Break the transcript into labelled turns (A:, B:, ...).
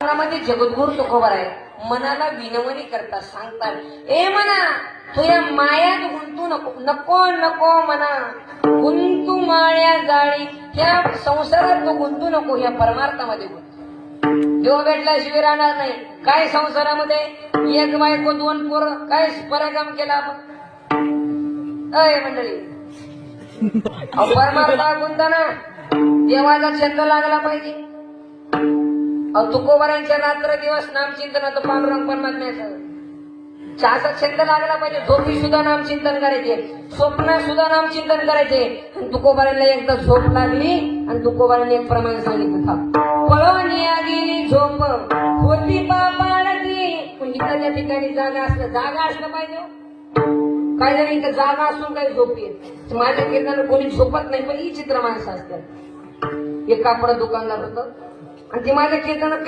A: मनामध्ये जगद्गुरु तुकोबर आहे. मनाला विनवणी करतात, सांगतात, ए मना तुझ्या मायात गुंतू नको, नको नको मना गुंतू माळ्या जाळी. ह्या संसारात तू गुंतू नको, ह्या परमार्थामध्ये गुंतू. देव भेटल्याशिवाय राहणार नाही. काय संसारामध्ये एक बायको दोन पोर, काय पराक्रम केला आपण. अय मंडळी, परमार्थात गुंताना देवाचा छंद लागला पाहिजे. तुकोबारांच्या रात्र दिवस नामचिंतनाचं पांडुरंग परमात्म्याचं चहाचा छंद लागला पाहिजे. झोपी सुद्धा नामचिंतन करायचे, स्वप्न सुद्धा नामचिंतन करायचे. तुकोबारांना एकदा झोप लागली आणि तुकोबारांनी एक प्रमाण सांगितलं था, पळवणी गेली झोप होती पापाळती. पण इथं त्या ठिकाणी जागा असलं पाहिजे. काय जरी इथं जागा असून काही झोप येत. माझ्या कीर्तनाला कोणी झोपत नाही, पण ही चित्र माणसं असतात. एक कापड दुकानदार होतं आणि ते माझ्या कीर्तनात